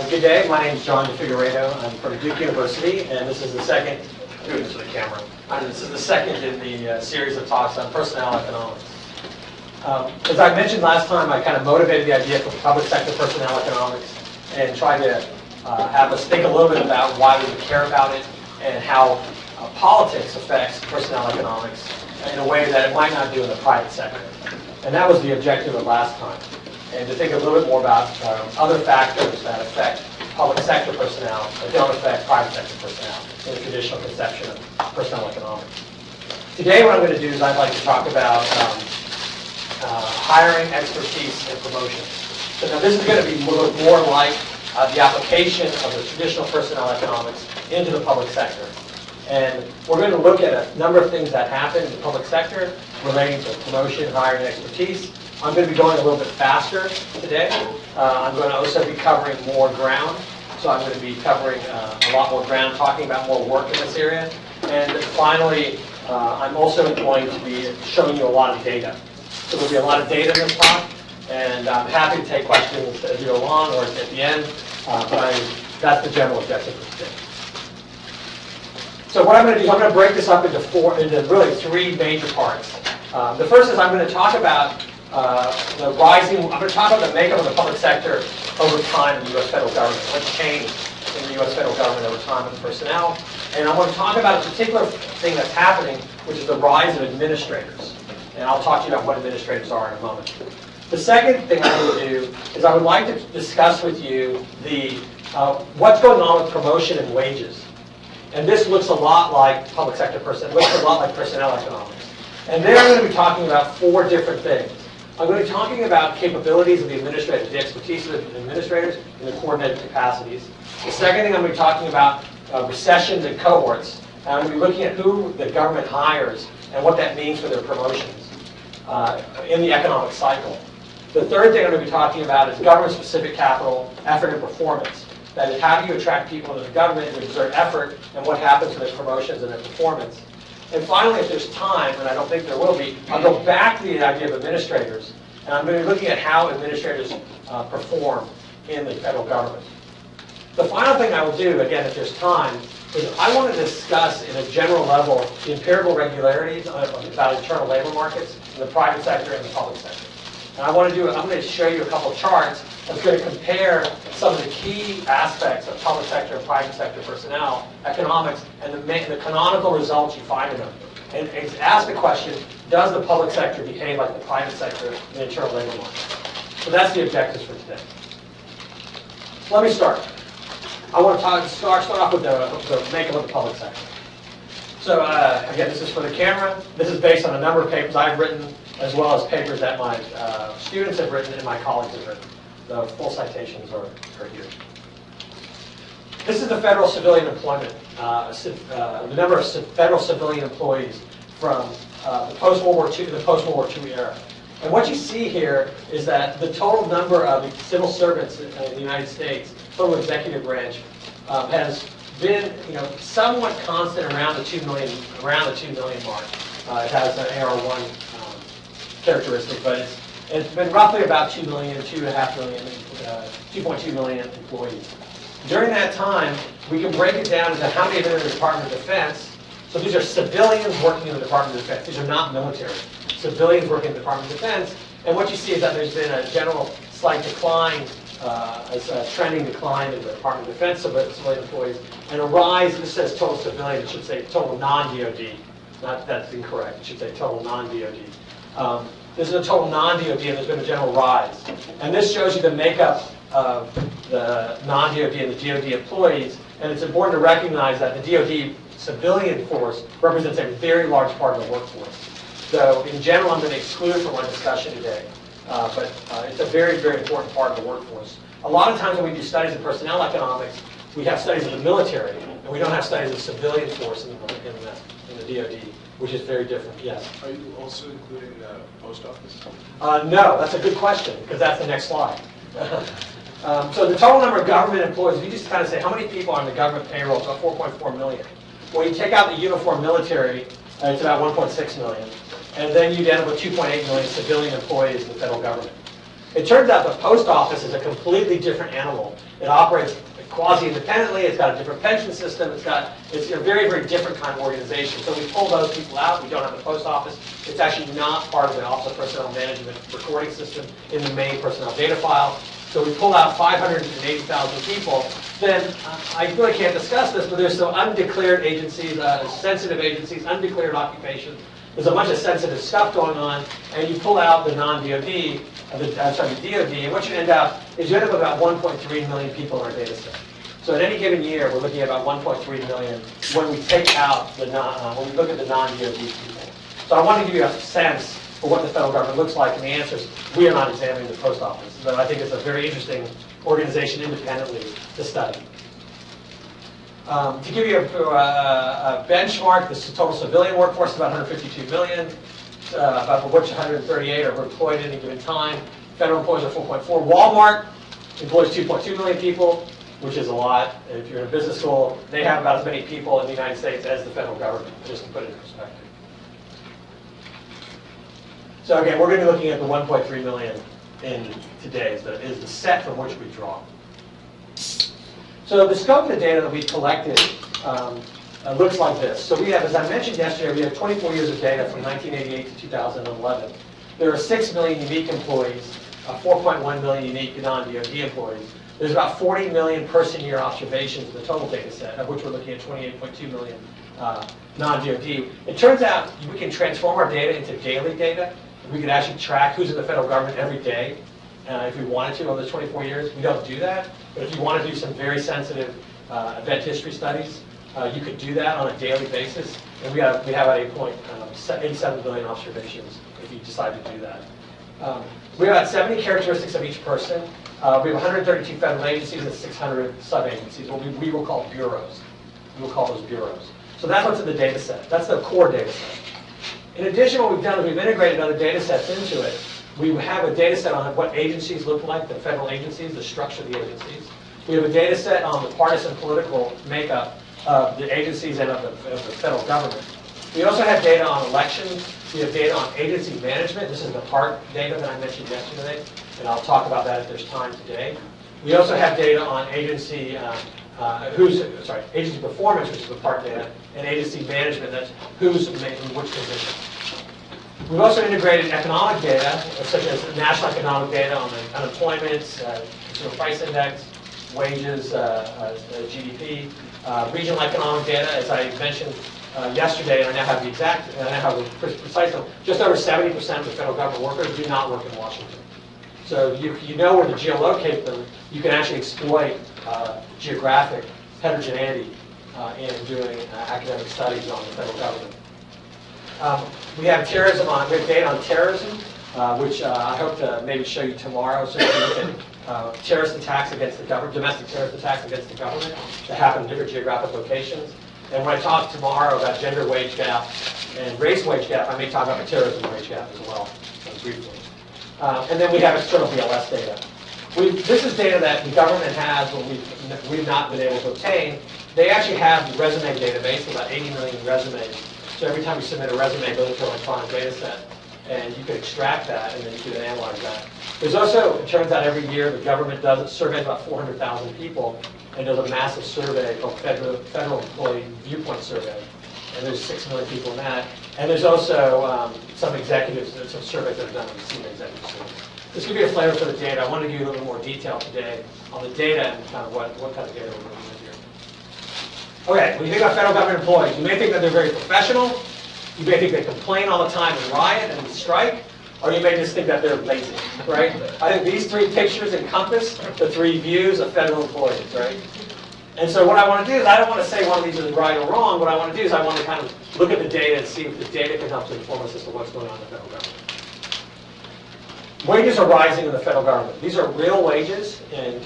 Good day, my name is John Figueiredo. I'm from Duke University, and this is the second, doing this for the camera, this is the second in the series of talks on personnel economics. As I mentioned last time, I kind of motivated the idea for public sector personnel economics and tried to have us think a little bit about why we would care about it and how politics affects personnel economics in a way that it might not do in the private sector. And that was the objective of last time. And to think a little bit more about other factors that affect public sector personnel that don't affect private sector personnel in the traditional conception of personnel economics. Today what I'm going to do is I'd like to talk about hiring, expertise, and promotion. So now this is going to be more like the application of the traditional personnel economics into the public sector. And we're going to look at a number of things that happen in the public sector relating to promotion, hiring, and expertise. I'm going to be going a little bit faster today. I'm going to also be covering more ground. So I'm going to be covering a lot more ground, talking about more work in this area. And finally, I'm also going to be showing you a lot of data. So there'll be a lot of data in this talk, and I'm happy to take questions as we go along or at the end, but that's the general objective for today. So what I'm going to do is I'm going to break this up into really three major parts. The first is I'm going to talk about I'm going to talk about the makeup of the public sector over time in the U.S. federal government, what's changed in the U.S. federal government over time with personnel. And I want to talk about a particular thing that's happening, which is the rise of administrators. And I'll talk to you about what administrators are in a moment. The second thing I'm going to do is I would like to discuss with you what's going on with promotion and wages. And this looks a lot like public sector personnel, looks a lot like personnel economics. And then I'm going to be talking about four different things. I'm going to be talking about capabilities of the administrators, the expertise of the administrators in the coordinated capacities. The second thing I'm going to be talking about recessions and cohorts. And I'm going to be looking at who the government hires and what that means for their promotions in the economic cycle. The third thing I'm going to be talking about is government-specific capital, effort, and performance. That is, how do you attract people into the government to exert effort, and what happens to their promotions and their performance. And finally, if there's time, and I don't think there will be, I'll go back to the idea of administrators, and I'm going to be looking at how administrators perform in the federal government. The final thing I will do, again, if there's time, is I want to discuss in a general level the empirical regularities about internal labor markets in the private sector and the public sector. And I'm going to show you a couple of charts that's going to compare some of the key aspects of public sector and private sector personnel economics and the canonical results you find in them. And ask the question, does the public sector behave like the private sector in the internal labor market? So that's the objectives for today. So let me start. I want to start off with the makeup of the public sector. So again, this is for the camera. This is based on a number of papers I've written, as well as papers that my students have written and my colleagues have written. The full citations are here. This is the federal civilian employment, the number of federal civilian employees from the post-World War II to the post-World War II era. And what you see here is that the total number of civil servants in the United States, total executive branch, has been somewhat constant around the 2 million mark. It has an AR1 characteristic, but it's been roughly about 2 million, 2.5 million, 2.2 million employees. During that time, we can break it down into how many have been in the Department of Defense. So these are civilians working in the Department of Defense. These are not military. Civilians working in the Department of Defense. And what you see is that there's been a general slight decline, a trending decline in the Department of Defense civilian employees, and a rise. This says total civilian. It should say total non-DOD. That's incorrect. It should say total non-DOD. This is a total non-DOD, and there's been a general rise. And this shows you the makeup of the non-DOD and the DOD employees. And it's important to recognize that the DOD civilian force represents a very large part of the workforce. So in general, I'm going to exclude from our discussion today. But it's a very, very important part of the workforce. A lot of times when we do studies of personnel economics, we have studies of the military, and we don't have studies of civilian force in the DOD, which is very different. Yes? Are you also including the post office? No, that's a good question, because that's the next slide. So the total number of government employees, if you just kind of say, how many people are on the government payroll? It's about 4.4 million. When you take out the uniform military, it's about 1.6 million. And then you'd end up with 2.8 million civilian employees in the federal government. It turns out the post office is a completely different animal. It operates quasi-independently. It's got a different pension system. It's a very, very different kind of organization. So we pull those people out. We don't have the post office. It's actually not part of the Office of Personnel Management recording system in the main personnel data file. So we pull out 580,000 people. Then I really can't discuss this, but there's some undeclared agencies, sensitive agencies, undeclared occupations. There's a bunch of sensitive stuff going on, and you pull out the non-DOD, the DOD, and what you end up is you end up with about 1.3 million people in our data set. So at any given year, we're looking at about 1.3 million when we take out when we look at the non-DOD people. So I want to give you a sense for what the federal government looks like, and the answer is we are not examining the post office, but I think it's a very interesting organization independently to study. To give you a benchmark, the total civilian workforce is about 152 million, about which 138 are employed at any given time. Federal employees are 4.4. Walmart employs 2.2 million people, which is a lot. If you're in a business school, they have about as many people in the United States as the federal government, just to put it in perspective. So again, we're going to be looking at the 1.3 million in today is the set from which we draw. So the scope of the data that we collected looks like this. So we have, as I mentioned yesterday, we have 24 years of data from 1988 to 2011. There are 6 million unique employees, 4.1 million unique non-DOD employees. There's about 40 million person-year observations in the total data set, of which we're looking at 28.2 million non-DOD. It turns out we can transform our data into daily data. We can actually track who's in the federal government every day if we wanted to over the 24 years. We don't do that. But if you want to do some very sensitive event history studies, you could do that on a daily basis. And we have at 87 billion observations if you decide to do that. We have about 70 characteristics of each person. We have 132 federal agencies and 600 sub-agencies, what we will call bureaus. We will call those bureaus. So that's what's in the data set. That's the core data set. In addition, what we've done is we've integrated other data sets into it. We have a data set on what agencies look like, the federal agencies, the structure of the agencies. We have a data set on the partisan political makeup of the agencies and of the federal government. We also have data on elections. We have data on agency management. This is the PART data that I mentioned yesterday, and I'll talk about that if there's time today. We also have data on agency agency performance, which is the PART data, and agency management, that's who's in which position. We've also integrated economic data, such as national economic data on the unemployment, consumer price index, wages, GDP, regional economic data, as I mentioned yesterday, and I now have the precise number. Just over 70% of the federal government workers do not work in Washington. So you know where to geolocate them. You can actually exploit geographic heterogeneity in doing academic studies on the federal government. We have terrorism we have data on terrorism, which I hope to maybe show you tomorrow. So you can look at terrorist attacks against the government, domestic terrorist attacks against the government that happen in different geographic locations. And when I talk tomorrow about gender wage gap and race wage gap, I may talk about the terrorism wage gap as well, briefly. And then we have external BLS data. This is data that the government has, but we've not been able to obtain. They actually have the resume database, about 80 million resumes. So every time you submit a resume, it goes into an electronic data set, and you can extract that, and then you can analyze that. There's also, it turns out every year, the government surveys about 400,000 people, and does a massive survey called Federal Employee Viewpoint Survey. And there's 6 million people in that. And there's also some executives, some surveys that are done on the senior executives. Just to give you a flavor for the data, I want to give you a little bit more detail today on the data and kind of what kind of data we're looking at here. Okay, when you think about federal government employees, you may think that they're very professional. You may think they complain all the time and riot and strike, or you may just think that they're lazy, right? I think these 3 pictures encompass the 3 views of federal employees, right? And so what I want to do is, I don't want to say one of these is right or wrong. What I want to do is I want to kind of look at the data and see if the data can help to inform us as to what's going on in the federal government. Wages are rising in the federal government. These are real wages in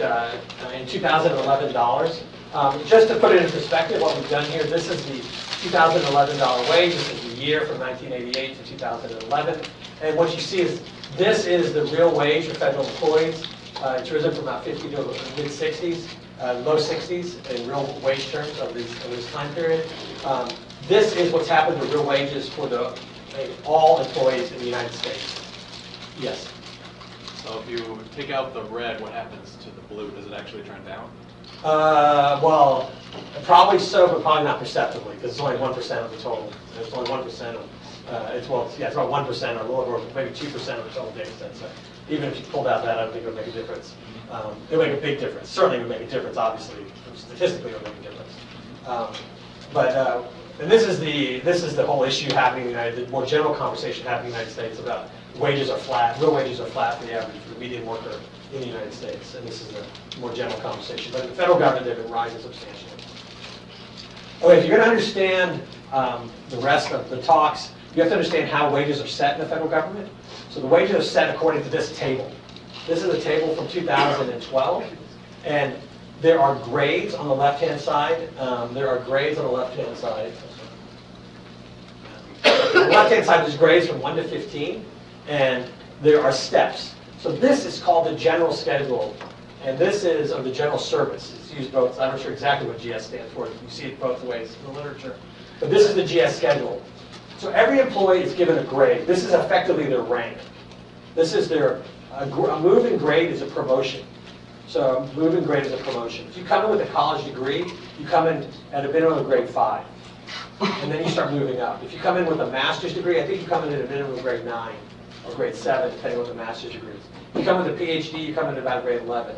2011 dollars. Just to put it in perspective, what we've done here, this is the 2011 wage. This is the year from 1988 to 2011. And what you see is this is the real wage for federal employees. It's risen from about 50 to mid-60s, low 60s in real wage terms of this time period. This is what's happened to real wages for all employees in the United States. Yes? So if you take out the red, what happens to the blue? Does it actually trend down? Well, probably so, but probably not perceptibly, because it's only 1% of the total. It's only 1% of, it's about 1% or a little over, maybe 2% of the total data set. So even if you pulled out that, I don't think it would make a difference. It would make a big difference. Certainly it would make a difference, obviously. Statistically, it would make a difference. And this is the whole issue happening in the more general conversation happening in the United States about wages are flat, real wages are flat for the average, for the median worker in the United States. And this is the more general conversation. But in the federal government, they've been rising substantially. Okay, if you're going to understand the rest of the talks, you have to understand how wages are set in the federal government. So the wages are set according to this table. This is a table from 2012. And there are grades on the left-hand side. There are grades on the left-hand side. On the left-hand side, there's grades from 1 to 15. And there are steps. So this is called the general schedule. And this is of the general service. It's used both. I'm not sure exactly what GS stands for. You see it both ways in the literature. But this is the GS schedule. So every employee is given a grade. This is effectively their rank. This is their, a move in grade is a promotion. So a move in grade is a promotion. If you come in with a college degree, you come in at a minimum of grade 5. And then you start moving up. If you come in with a master's degree, I think you come in at a minimum of grade 9 or grade 7, depending on what the master's degree is. If you come with a Ph.D., you come in at about grade 11.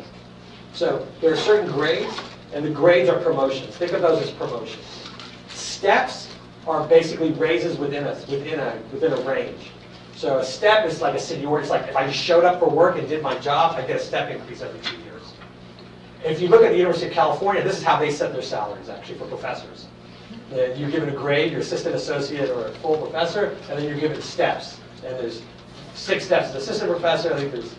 So there are certain grades, and the grades are promotions. Think of those as promotions. Steps are basically raises within a range. So a step is like a seniority. It's like if I just showed up for work and did my job, I get a step increase every 2 years. If you look at the University of California, this is how they set their salaries, actually, for professors. You're given a grade, you're assistant associate or a full professor, and then you're given steps. And there's 6 steps as assistant professor, I think there's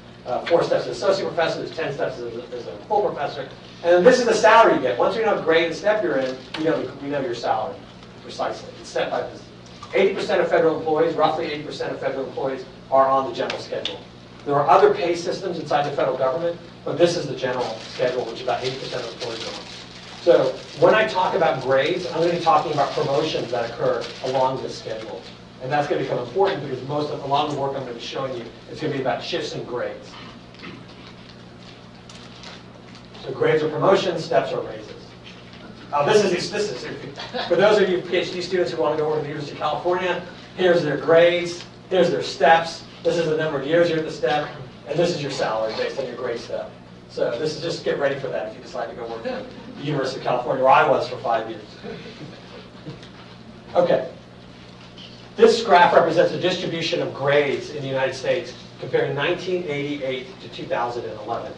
4 steps as associate professor, there's 10 steps as a full professor. And then this is the salary you get. Once we know what grade and step you're in, we know your salary precisely. It's set by this. 80% of federal employees, roughly 80% of federal employees, are on the general schedule. There are other pay systems inside the federal government, but this is the general schedule, which about 80% of employees are on. So when I talk about grades, I'm going to be talking about promotions that occur along this schedule. And that's going to become important because a lot of the work I'm going to be showing you is going to be about shifts in grades. So grades are promotions, steps are raises. This is for those of you PhD students who want to go over to the University of California, here's their grades, here's their steps, this is the number of years you're at the step, and this is your salary based on your grade step. So this is just get ready for that if you decide to go work at the University of California, where I was for 5 years. Okay. This graph represents the distribution of grades in the United States comparing 1988 to 2011.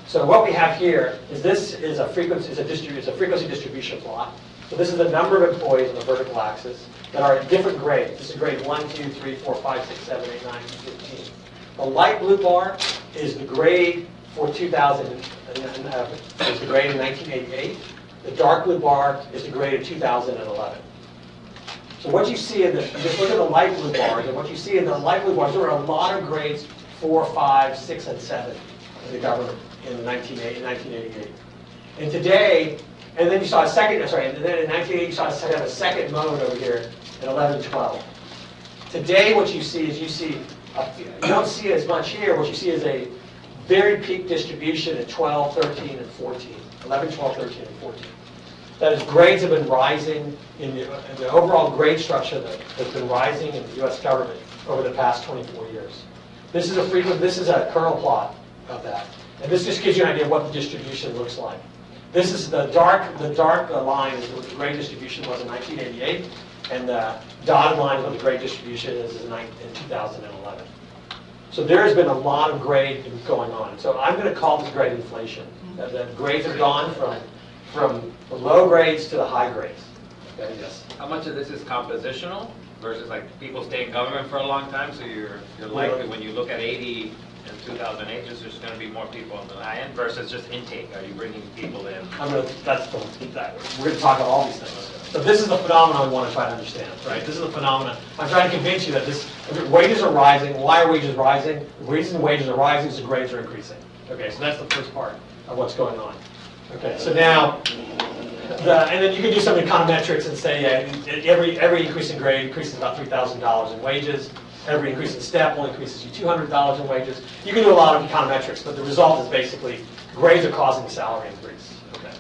So what we have here is this is a frequency distribution plot. So this is the number of employees on the vertical axis that are at different grades. This is grade 1, 2, 3, 4, 5, 6, 7, 8, 9, 15. The light blue bar is the grade for 2000, is the grade in 1988. The dark blue bar is the grade of 2011. So what you see in just look at the light blue bars, and what you see in the light blue bars, there are a lot of grades 4, 5, 6, and 7 in the government in 1988. And today, and then you saw a second, and then in 1980 you saw a second mode over here in 11, 12. Today what you see is you don't see as much here. What you see is a very peak distribution in 12, 13, and 14. 11, 12, 13, and 14. That is, grades have been rising in the overall grade structure that has been rising in the U.S. government over the past 24 years. This is a kernel plot of that. And this just gives you an idea of what the distribution looks like. This is the dark line is what the grade distribution was in 1988, and the dotted line is what the grade distribution is in 2011. So there has been a lot of grade going on. So I'm going to call this grade inflation. The grades have gone from the low grades to the high grades. Okay, yes. How much of this is compositional versus like people stay in government for a long time, so you're likely when you look at 80 in 2008, there's just going to be more people on the high end versus just intake. Are you bringing people in? We're going to talk about all these things. So this is the phenomenon we want to try to understand, right? This is the phenomenon. I'm trying to convince you that wages are rising. Why are wages rising? The reason wages are rising is the grades are increasing. Okay, so that's the first part of what's going on. Okay, so now, and then you can do some econometrics and say, yeah, every increase in grade increases about $3,000 in wages. every increase in step only increases you $200 in wages. You can do a lot of econometrics, but the result is basically grades are causing a salary increase. Okay.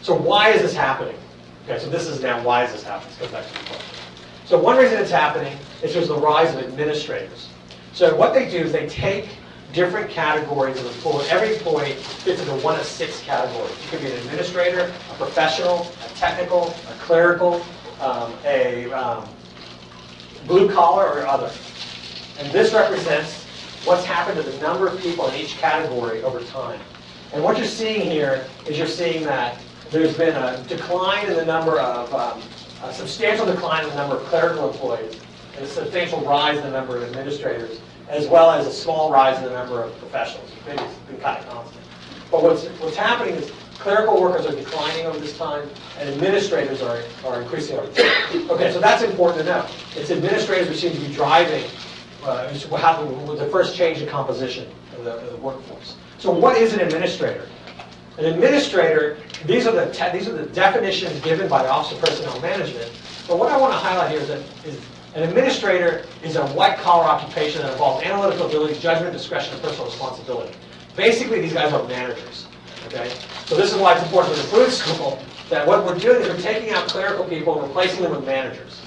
So why is this happening? Okay, so this is now why is this happening? Let's go back to the question. So one reason it's happening is there's the rise of administrators. So what they do is they take different categories of employees. Every employee fits into one of 6 categories. You could be an administrator, a professional, a technical, a clerical, a blue collar, or other. And this represents what's happened to the number of people in each category over time. And what you're seeing here is you're seeing that there's been a decline in the number of, a substantial decline in the number of clerical employees, and a substantial rise in the number of administrators, as well as a small rise in the number of professionals. Maybe it's been kind of constant. But what's happening is clerical workers are declining over this time, and administrators are increasing over time. Okay, so that's important to know. It's administrators who seem to be driving the first change in composition of the workforce. So what is an administrator? An administrator, these are the definitions given by the Office of Personnel Management. But what I want to highlight here is an administrator is a white-collar occupation that involves analytical abilities, judgment, discretion, and personal responsibility. Basically, these guys are managers. Okay? So this is why it's important for the food school that what we're doing is we're taking out clerical people and replacing them with managers.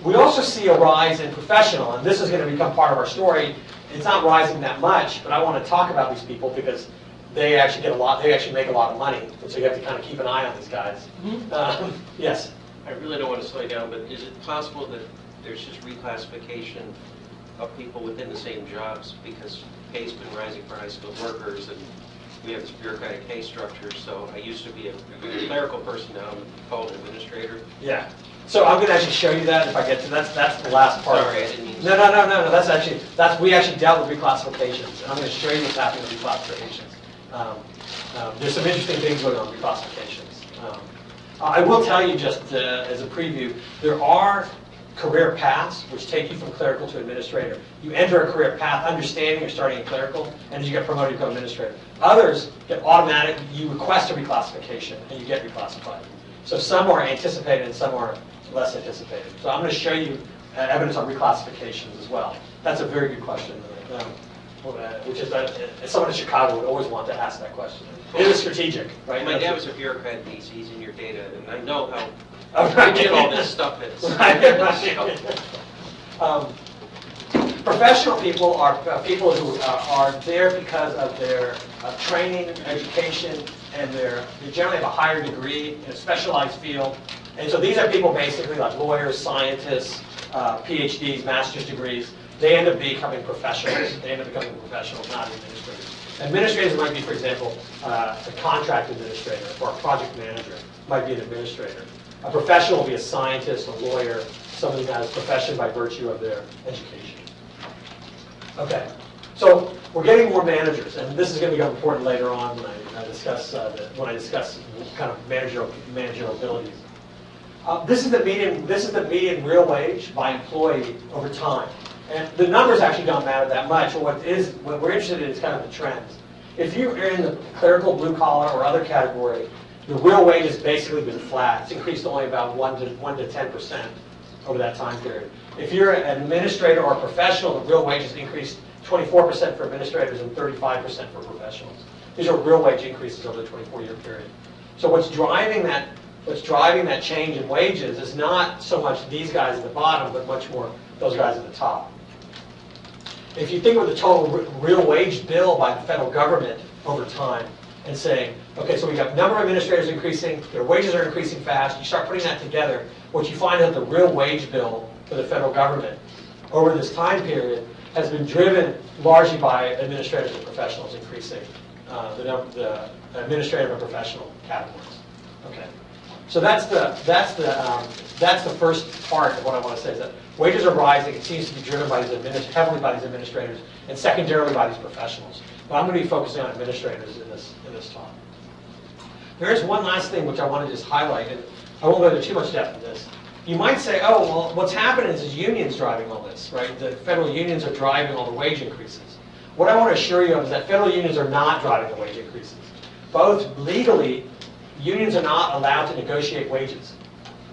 We also see a rise in professional, and this is going to become part of our story. It's not rising that much, but I want to talk about these people because they actually get a lot. They actually make a lot of money, and so you have to kind of keep an eye on these guys. Yes. I really don't want to slow you down, but is it possible that there's just reclassification of people within the same jobs because pay's been rising for high skilled workers and we have this bureaucratic pay structure? So I used to be a clerical person, now I'm called an administrator. Yeah. So I'm going to actually show you that if I get to that's the last part. Sorry, I didn't mean to. No. We actually dealt with reclassifications, and I'm going to show you what's happening with reclassifications. There's some interesting things going on with reclassifications. I will tell you just as a preview, there are career paths which take you from clerical to administrator. You enter a career path understanding you're starting in clerical, and as you get promoted, you become administrator. Others get automatic. You request a reclassification, and you get reclassified. So some are anticipated, and some are less anticipated. So I'm going to show you evidence on reclassifications as well. That's a very good question, which is that someone in Chicago would always want to ask that question. It is strategic, right? My dad was a bureaucrat in DC, he's in your data, and I know how rigid all this stuff is. Professional people are people who are there because of their training, education, and they generally have a higher degree in a specialized field. And so these are people basically like lawyers, scientists, Ph.D.s, master's degrees. They end up becoming professionals. They end up becoming professionals, not administrators. Administrators might be, for example, a contract administrator or a project manager might be an administrator. A professional will be a scientist, a lawyer, someone who has a profession by virtue of their education. Okay, so we're getting more managers, and this is going to become important later on when I discuss kind of managerial abilities. This is the median real wage by employee over time. And the numbers actually don't matter that much. What we're interested in is kind of the trends. If you're in the clerical, blue collar, or other category, the real wage has basically been flat. It's increased only about 1 to 10% over that time period. If you're an administrator or a professional, the real wage has increased 24% for administrators and 35% for professionals. These are real wage increases over the 24-year period. So what's driving that change in wages is not so much these guys at the bottom, but much more those guys at the top. If you think of the total real wage bill by the federal government over time and saying, okay, so we got number of administrators increasing, their wages are increasing fast, you start putting that together, what you find is that the real wage bill for the federal government over this time period has been driven largely by administrators and professionals increasing the administrative and professional categories. Okay, so that's the first part of what I want to say is that wages are rising. It seems to be driven by heavily by these administrators and secondarily by these professionals. But I'm going to be focusing on administrators in this talk. There is one last thing which I want to just highlight, and I won't go into too much depth in this. You might say, oh, well, what's happening is unions driving all this, right? The federal unions are driving all the wage increases. What I want to assure you of is that federal unions are not driving the wage increases. Both legally, unions are not allowed to negotiate wages.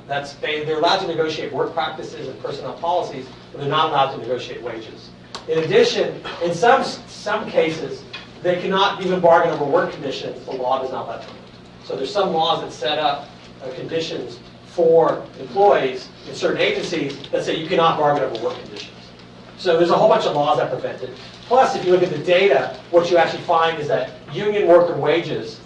They're allowed to negotiate work practices and personnel policies, but they're not allowed to negotiate wages. In addition, in some cases, they cannot even bargain over work conditions. The law does not let them. So there's some laws that set up conditions for employees in certain agencies that say you cannot bargain over work conditions. So there's a whole bunch of laws that prevent it. Plus, if you look at the data, what you actually find is that union worker wages,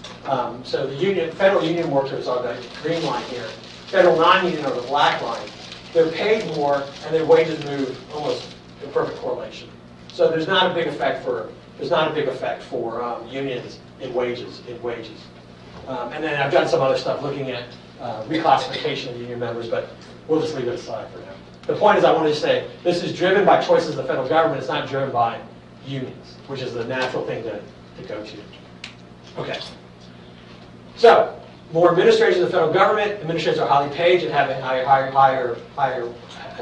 so the federal union workers are the green line here, federal non-union are the black line. They're paid more and their wages move almost in perfect correlation. So there's not a big effect for unions in wages. And then I've done some other stuff looking at reclassification of union members, but we'll just leave it aside for now. The point is I wanted to say this is driven by choices of the federal government. It's not driven by unions, which is the natural thing to go to. Okay. So, more administrators of the federal government. Administrators are highly paid and have higher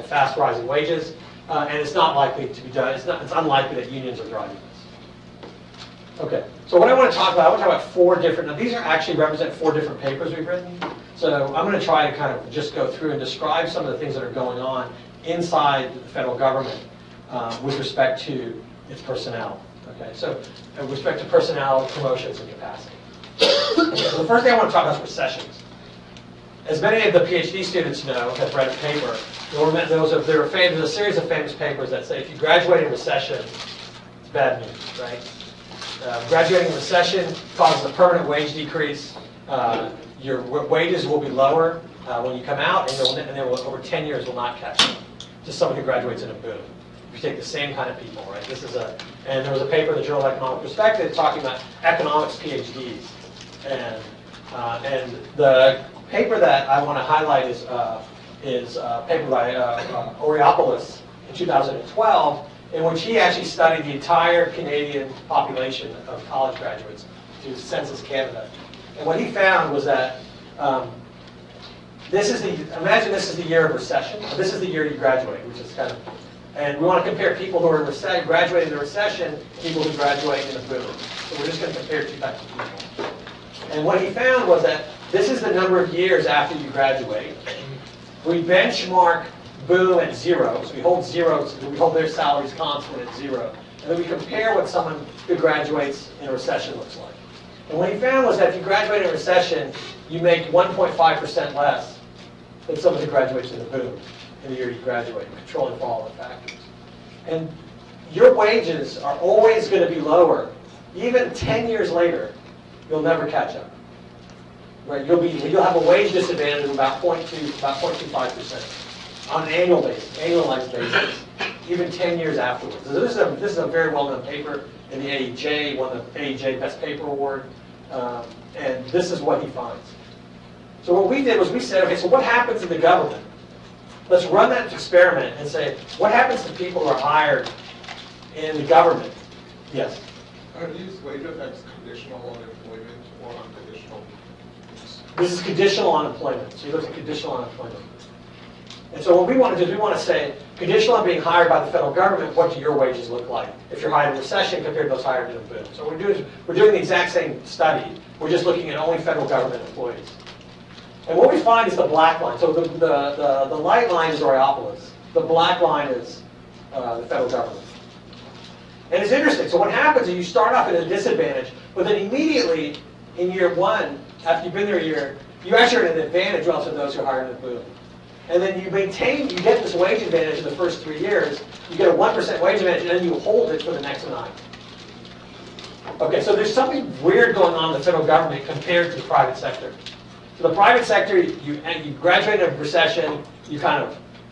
fast rising wages. And it's not likely to be done. It's unlikely that unions are driving this. Okay. So what I want to talk about, I want to talk about 4 different. Now these actually represent 4 different papers we've written. So I'm going to try to kind of just go through and describe some of the things that are going on inside the federal government with respect to its personnel. Okay. So with respect to personnel, promotions, and capacity. So the first thing I want to talk about is recessions. As many of the Ph.D. students know, have read a paper. There's a series of famous papers that say if you graduate in recession, it's bad news, right? Graduating in recession causes a permanent wage decrease. Your wages will be lower when you come out, and they will, over 10 years, will not catch up to someone who graduates in a boom. If you take the same kind of people, right? And there was a paper in the Journal of Economic Perspective talking about economics PhDs, and the paper that I want to highlight is a paper by Oriopoulos in 2012, in which he actually studied the entire Canadian population of college graduates through Census Canada. And what he found was that imagine this is the year of recession. This is the year you graduate, which is kind of, and we want to compare people who are graduating in a recession to people who graduate in a boom. So we're just going to compare 2 types of people. And what he found was that this is the number of years after you graduate. We benchmark boom at 0, so we hold their salaries constant at 0, and then we compare what someone who graduates in a recession looks like. And what he found was that if you graduate in a recession, you make 1.5% less than someone who graduates in a boom in the year you graduate, controlling for all the factors. And your wages are always going to be lower. Even 10 years later, you'll never catch up. Right? You'll have a wage disadvantage of about 0.25% on an annualized basis, even 10 years afterwards. So this is a very well-known paper in the AEJ, won the AEJ Best Paper Award, and this is what he finds. So what we did was we said, okay, so what happens in the government? Let's run that experiment and say, what happens to people who are hired in the government? Yes? Are these wage effects conditional on employment or unconditional? This is conditional unemployment. So you look at conditional unemployment. And so what we want to do is we want to say, conditional on being hired by the federal government, what do your wages look like if you're hired in a recession compared to those hired in a boom? So we're doing the exact same study. We're just looking at only federal government employees. And what we find is the black line. So the light line is Oriopoulos. The black line is the federal government. And it's interesting. So what happens is you start off at a disadvantage, but then immediately in year 1, after you've been there a year, you actually are at an advantage relative to those who are hired in a boom. And then you get this wage advantage in the first 3 years. You get a 1% wage advantage, and then you hold it for the next 9. Okay, so there's something weird going on in the federal government compared to the private sector. So the private sector, you graduate in a recession,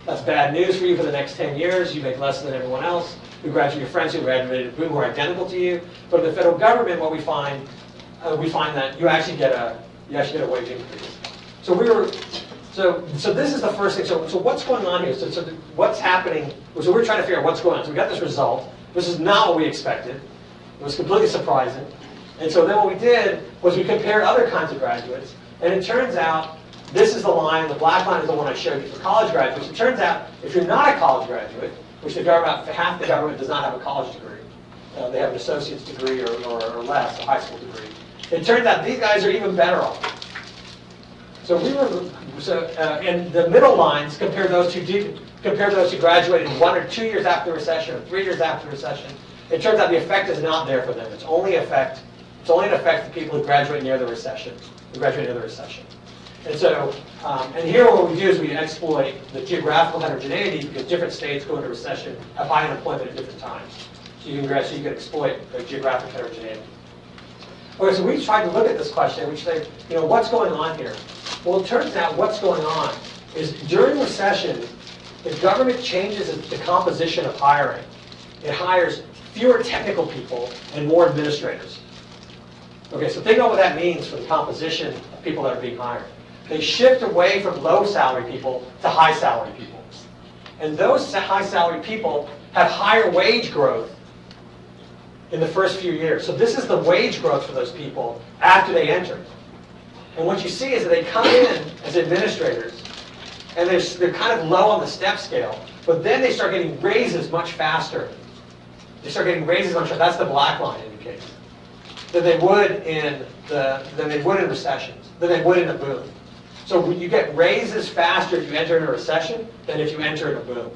that's bad news for you for the next 10 years. You make less than everyone else. Your friends who graduated in a boom who are identical to you. But in the federal government, what we find that you actually get a wage increase. So this is the first thing. So what's going on here? So what's happening? So we're trying to figure out what's going on. So we got this result. This is not what we expected. It was completely surprising. And so then what we did was we compared other kinds of graduates. And it turns out, this is the line, the black line is the one I showed you for college graduates. It turns out, if you're not a college graduate, which about half the government does not have a college degree. They have an associate's degree or less, a high school degree. It turns out these guys are even better off. And the middle lines compare those who graduated 1 or 2 years after the recession or 3 years after the recession. It turns out the effect is not there for them. It's only an effect for people who graduate near the recession. And so, and here what we do is we exploit the geographical heterogeneity because different states go into recession, have high unemployment at different times. So you can exploit the geographic heterogeneity. Okay, so we tried to look at this question. We say, what's going on here? Well, it turns out what's going on is during recession, the government changes the composition of hiring. It hires fewer technical people and more administrators. Okay, so think about what that means for the composition of people that are being hired. They shift away from low salary people to high salary people. And those high salary people have higher wage growth in the first few years. So this is the wage growth for those people after they enter. And what you see is that they come in as administrators, and they're kind of low on the step scale, but then they start getting raises much faster. That's the black line indicates. Than they would in recessions, than they would in a boom. So you get raises faster if you enter in a recession than if you enter in a boom.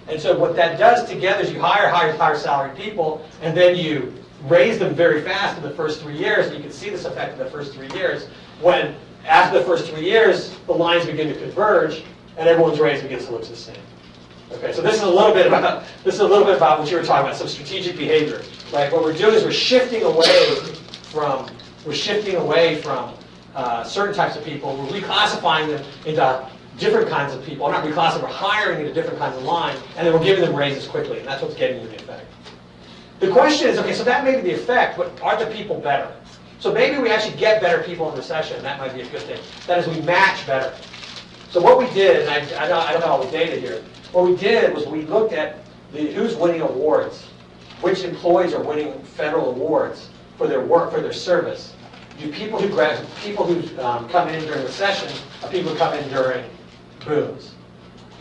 And so what that does together is you hire higher salary people, and then you raise them very fast in the first 3 years. And you can see this effect in the first 3 years, when after the first 3 years, the lines begin to converge, and everyone's raise begins to look the same. Okay, so this is a little bit about what you were talking about, some strategic behavior. Right? What we're doing is we're shifting away from certain types of people. We're reclassifying them into different kinds of people. I'm not reclassifying, we're hiring into different kinds of lines, and then we're giving them raises quickly, and that's what's getting you the effect. The question is, okay, so that may be the effect, but are the people better? So maybe we actually get better people in recession, and that might be a good thing. That is, we match better. So what we did, and I don't have all the data here, what we did was we looked at who's winning awards, which employees are winning federal awards for their work, for their service. Do people who come in during recessions are people who come in during booms?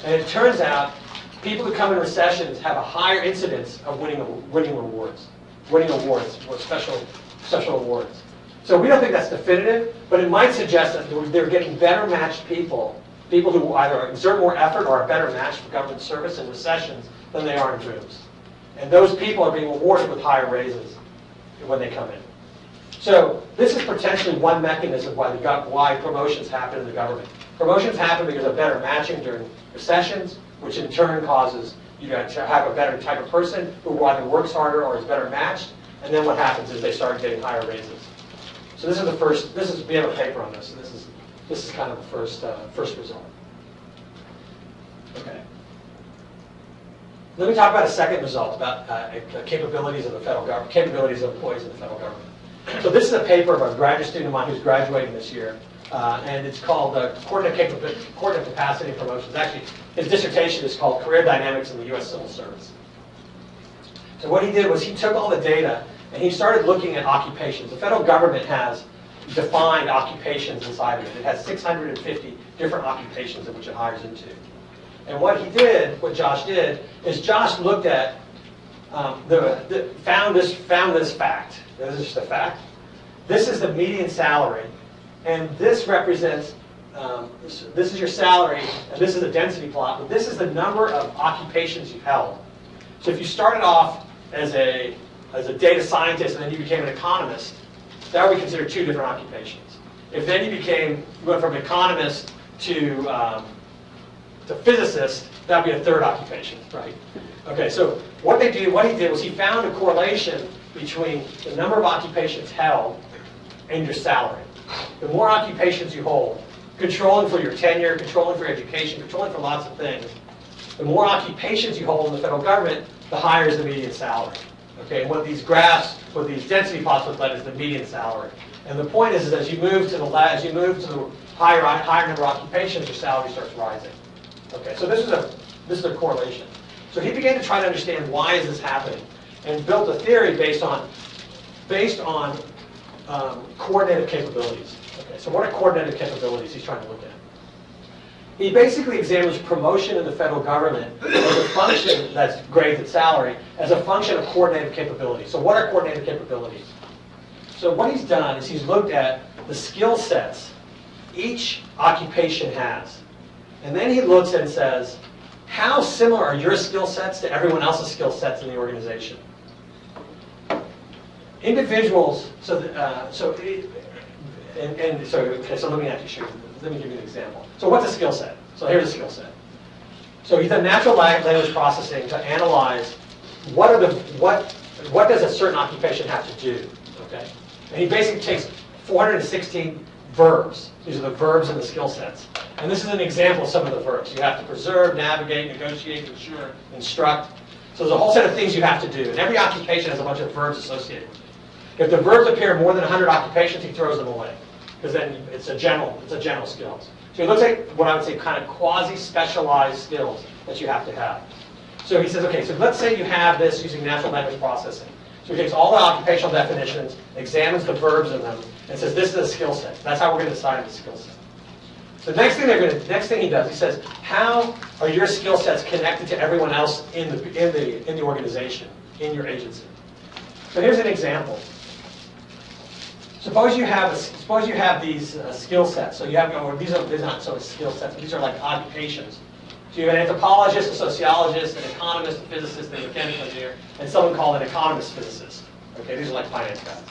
And it turns out people who come in recessions have a higher incidence of winning awards, or special awards. So we don't think that's definitive, but it might suggest that they're getting better matched people who either exert more effort or are better matched for government service in recessions than they are in booms. And those people are being awarded with higher raises when they come in. So this is potentially one mechanism why promotions happen in the government. Promotions happen because of better matching during recessions, which in turn causes you to have a better type of person who either works harder or is better matched. And then what happens is they start getting higher raises. So this is the first. We have a paper on this. So this is kind of the first result. Okay. Let me talk about a second result about capabilities of the federal government, capabilities of employees in the federal government. So this is a paper of a graduate student of mine who's graduating this year, and it's called Coordinate Capacity and Promotions. Actually, his dissertation is called Career Dynamics in the U.S. Civil Service. So what he did was he took all the data and he started looking at occupations. The federal government has defined occupations inside of it. It has 650 different occupations in which it hires into. And what Josh did, is Josh looked at, found this fact. This is just a fact. This is the median salary, and this represents, this is your salary, and this is a density plot, but this is the number of occupations you've held. So if you started off as a data scientist and then you became an economist, that would be considered two different occupations. If then you went from economist to physicist, that would be a third occupation, right? Okay, so what he did was he found a correlation between the number of occupations held and your salary. The more occupations you hold, controlling for your tenure, controlling for education, controlling for lots of things, the more occupations you hold in the federal government, the higher is the median salary. Okay, and what these graphs, what these density plots look like is the median salary. And the point is as you move to the higher number of occupations, your salary starts rising. Okay, so this is a correlation. So he began to try to understand why is this happening, and built a theory based on coordinated capabilities. Okay, so what are coordinated capabilities he's trying to look at? He basically examines promotion in the federal government as a function, that's grades and salary, as a function of coordinated capabilities. So what are coordinated capabilities? So what he's done is he's looked at the skill sets each occupation has. And then he looks and says, how similar are your skill sets to everyone else's skill sets in the organization? Individuals, so let me actually show you, let me give you an example. So what's a skill set? So here's a skill set. So he's done natural language processing to analyze what does a certain occupation have to do, okay? And he basically takes 416 verbs. These are the verbs in the skill sets. And this is an example of some of the verbs. You have to preserve, navigate, negotiate, ensure, instruct. So there's a whole set of things you have to do. And every occupation has a bunch of verbs associated with it. If the verbs appear in more than 100 occupations, he throws them away. Because then it's a general skill. So he looks at what I would say kind of quasi-specialized skills that you have to have. So he says, okay, so let's say you have this using natural language processing. So he takes all the occupational definitions, examines the verbs in them, and says this is a skill set. That's how we're going to decide the skill set. The next thing he does, he says, how are your skill sets connected to everyone else in the organization, in your agency? So here's an example. Suppose you have these skill sets. So you have, or these are, they're not so skill sets, these are like occupations. So you have an anthropologist, a sociologist, an economist, a physicist, a mechanical engineer, and someone called an economist physicist. Okay, these are like finance guys.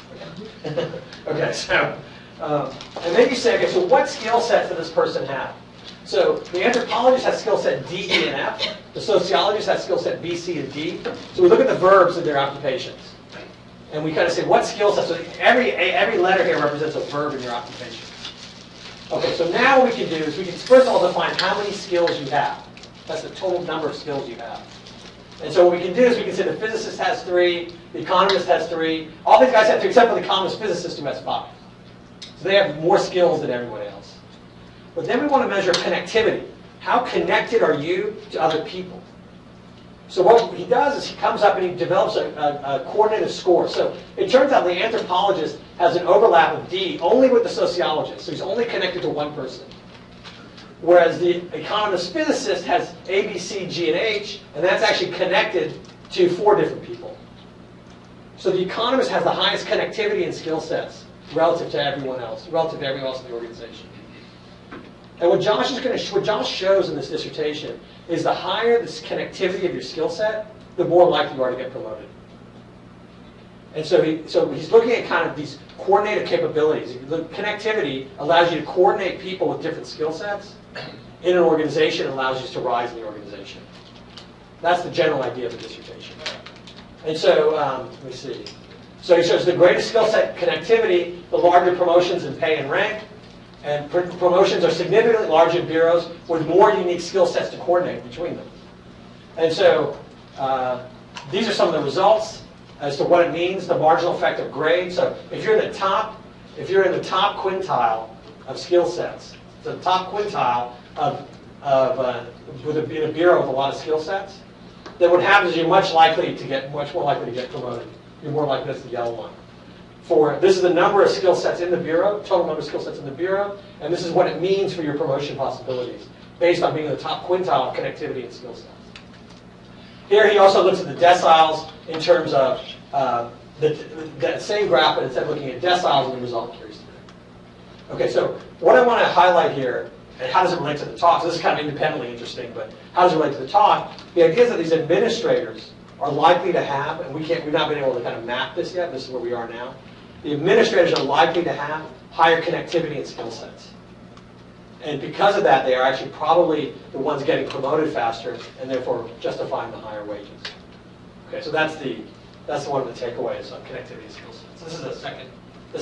Okay, okay, so, and then you say, okay, so what skill sets does this person have? So the anthropologist has skill set D, E, and F. The sociologist has skill set B, C, and D. So we look at the verbs in their occupations. And we kind of say, what skill sets? So every letter here represents a verb in your occupation. Okay, so now what we can do is we can first of all define how many skills you have. That's the total number of skills you have. And so what we can do is we can say the physicist has 3, the economist has 3, all these guys have 3, except for the economist physicist who has 5. So they have more skills than everyone else. But then we want to measure connectivity. How connected are you to other people? So what he does is he comes up and he develops a coordinated score. So it turns out the anthropologist has an overlap of D only with the sociologist. So he's only connected to one person. Whereas the economist physicist has A, B, C, G, and H, and that's actually connected to 4 different people. So the economist has the highest connectivity and skill sets relative to everyone else in the organization. And what Josh shows in this dissertation is the higher this connectivity of your skill set, the more likely you are to get promoted. And so he's looking at kind of these coordinated capabilities. The connectivity allows you to coordinate people with different skill sets in an organization and allows you to rise in the organization. That's the general idea of the dissertation. And so, let me see. So he shows the greatest skill set connectivity, the larger promotions in pay and rank, and promotions are significantly larger in bureaus with more unique skill sets to coordinate between them. And so these are some of the results as to what it means, the marginal effect of grade. So if you're in the top quintile of skill sets, the top quintile in a bureau with a lot of skill sets, then what happens is you're much more likely to get promoted. You're more likely, that's the yellow one. This is the number of skill sets in the bureau, total number of skill sets in the bureau, and this is what it means for your promotion possibilities, based on being in the top quintile of connectivity and skill sets. Here he also looks at the deciles in terms of that same graph, but instead of looking at deciles and the result carries through. Okay, so what I want to highlight here, and how does it relate to the talk? So this is kind of independently interesting, but how does it relate to the talk? The idea is that these administrators are likely to have, and we've not been able to kind of map this yet, this is where we are now, the administrators are likely to have higher connectivity and skill sets. And because of that, they are actually probably the ones getting promoted faster and therefore justifying the higher wages. Okay, so that's one of the takeaways on connectivity and skill sets. This is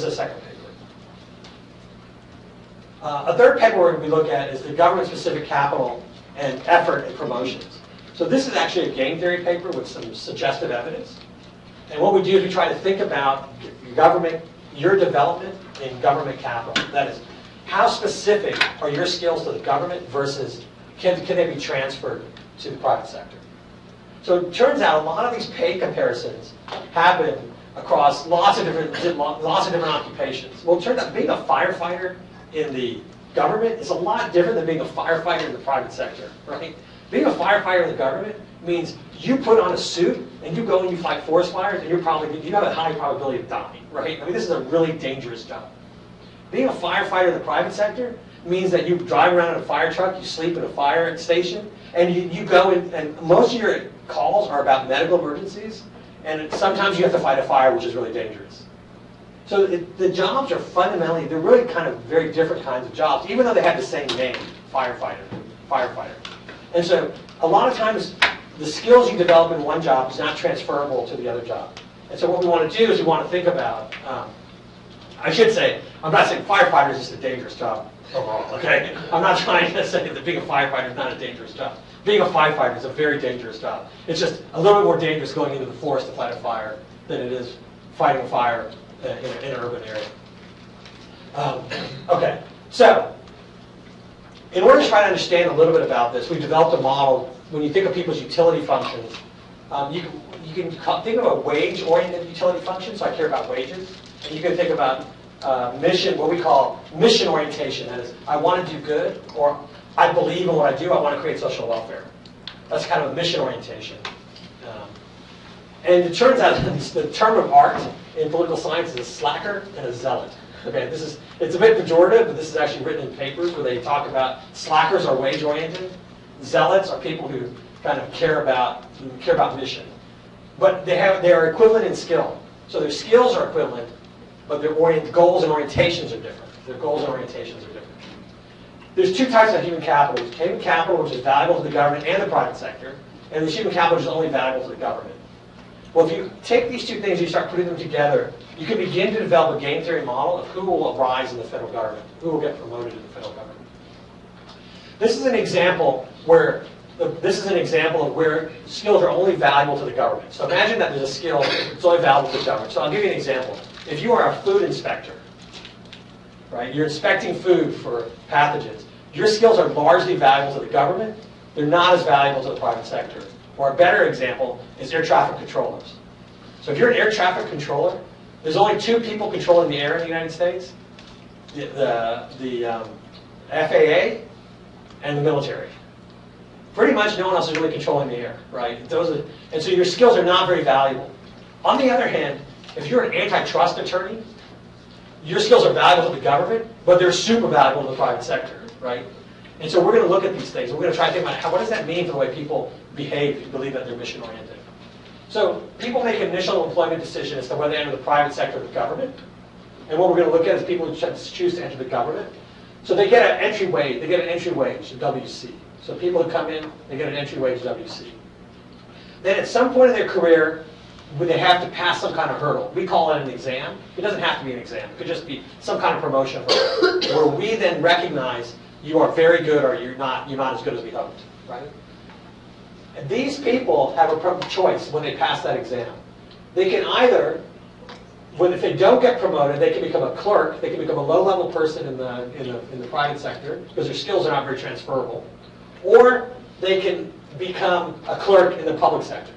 a second paper. A third paper we look at is the government-specific capital and effort in promotions. So this is actually a game theory paper with some suggestive evidence. And what we do is we try to think about your development in government capital. That is, how specific are your skills to the government versus can they be transferred to the private sector? So it turns out a lot of these pay comparisons happen across lots of different occupations. Well, it turns out being a firefighter in the government is a lot different than being a firefighter in the private sector, right? Being a firefighter in the government means you put on a suit and you go and you fight forest fires and you have a high probability of dying, right? I mean, this is a really dangerous job. Being a firefighter in the private sector means that you drive around in a fire truck, you sleep in a fire station, and you go in, and most of your calls are about medical emergencies, and sometimes you have to fight a fire, which is really dangerous. So the jobs are fundamentally, they're really kind of very different kinds of jobs, even though they have the same name, firefighter. And so a lot of times, the skills you develop in one job is not transferable to the other job. And so what we want to do is we want to think about, I should say, I'm not saying firefighter is just a dangerous job overall, okay? I'm not trying to say that being a firefighter is not a dangerous job. Being a firefighter is a very dangerous job. It's just a little bit more dangerous going into the forest to fight a fire than it is fighting a fire in an urban area. Okay, so in order to try to understand a little bit about this, we developed a model. When you think of people's utility functions, you can think of a wage-oriented utility function, so I care about wages. And you can think about mission, what we call mission orientation. That is, I want to do good, or I believe in what I do, I want to create social welfare. That's kind of a mission orientation. And it turns out the term of art in political science is a slacker and a zealot. Okay, it's a bit pejorative, but this is actually written in papers where they talk about slackers are wage-oriented, zealots are people who kind of care about mission. But they are equivalent in skill. So their skills are equivalent, but their goals and orientations are different. Their goals and orientations are different. There's two types of human capital. There's human capital, which is valuable to the government and the private sector, and there's human capital, which is only valuable to the government. Well, if you take these two things and you start putting them together, you can begin to develop a game theory model of who will rise in the federal government, who will get promoted in the federal government. This is an example where skills are only valuable to the government. So imagine that there's a skill that's only valuable to the government. So I'll give you an example. If you are a food inspector, right, you're inspecting food for pathogens, your skills are largely valuable to the government. They're not as valuable to the private sector. Or a better example is air traffic controllers. So if you're an air traffic controller, there's only two people controlling the air in the United States, the FAA and the military. Pretty much no one else is really controlling the air, right? And so your skills are not very valuable. On the other hand, if you're an antitrust attorney, your skills are valuable to the government, but they're super valuable to the private sector, right? And so we're going to look at these things. We're going to try to think about what does that mean for the way people behave if you believe that they're mission-oriented. So people make an initial employment decision as to whether they enter the private sector or the government. And what we're going to look at is people who choose to enter the government. So they get an entry wage, a WC. So people who come in, they get an entry wage, WC. Then at some point in their career, they have to pass some kind of hurdle. We call it an exam. It doesn't have to be an exam. It could just be some kind of promotion hurdle, where we then recognize you are very good or you're not as good as we hoped, right? And these people have a choice when they pass that exam. They can either, if they don't get promoted, they can become a clerk. They can become a low-level person in the private sector because their skills are not very transferable, or they can become a clerk in the public sector.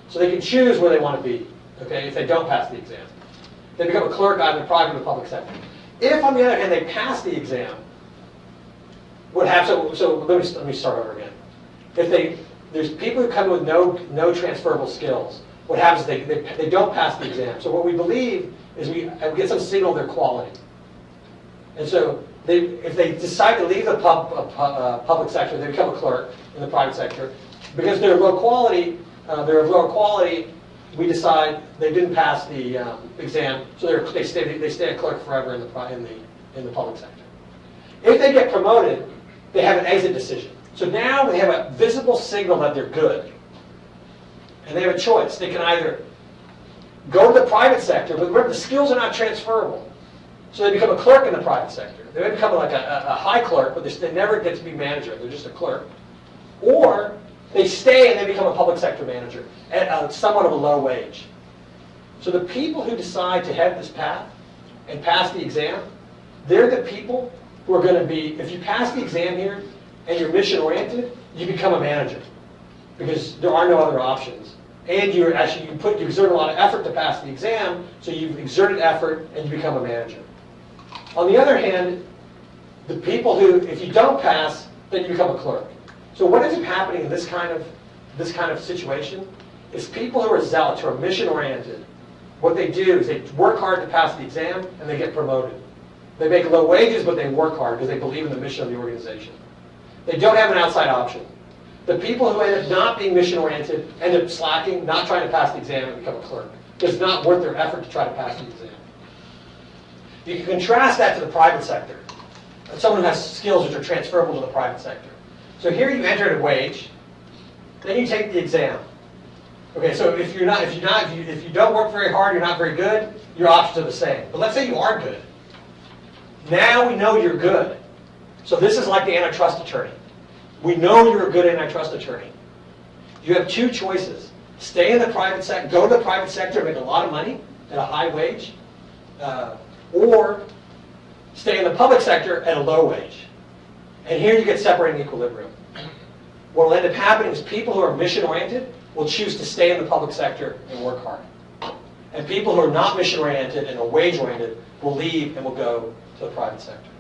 So they can choose where they want to be. Okay, if they don't pass the exam, they become a clerk either in the private or the public sector. If, on the other hand, they pass the exam, what happens? So let me start over again. There's people who come in with no transferable skills. What happens is they don't pass the exam. So what we believe is we get some signal of their quality. And so if they decide to leave the public sector, they become a clerk in the private sector. Because they're low quality, we decide they didn't pass the exam, so they stay a clerk forever in the public sector. If they get promoted, they have an exit decision. So now they have a visible signal that they're good. And they have a choice. They can either go to the private sector, but remember, the skills are not transferable. So they become a clerk in the private sector. They may become like a high clerk, but they never get to be manager. They're just a clerk. Or they stay and they become a public sector manager at somewhat of a low wage. So the people who decide to head this path and pass the exam, they're the people who are going to be, if you pass the exam here and you're mission-oriented, you become a manager because there are no other options. And you exert a lot of effort to pass the exam, so you've exerted effort and you become a manager. On the other hand, the people who, if you don't pass, then you become a clerk. So what ends up happening in this kind of situation is people who are zealots, who are mission-oriented, what they do is they work hard to pass the exam and they get promoted. They make low wages, but they work hard because they believe in the mission of the organization. They don't have an outside option. The people who end up not being mission-oriented end up slacking, not trying to pass the exam and become a clerk. It's not worth their effort to try to pass the exam. You can contrast that to the private sector. Someone who has skills which are transferable to the private sector. So here you enter at a wage, then you take the exam. Okay, so if you don't work very hard, you're not very good, your options are the same. But let's say you are good. Now we know you're good. So this is like the antitrust attorney. We know you're a good antitrust attorney. You have two choices. Stay in the private sector, go to the private sector and make a lot of money at a high wage, or stay in the public sector at a low wage. And here you get separating equilibrium. What will end up happening is people who are mission-oriented will choose to stay in the public sector and work hard. And people who are not mission-oriented and are wage-oriented will leave and will go to the private sector.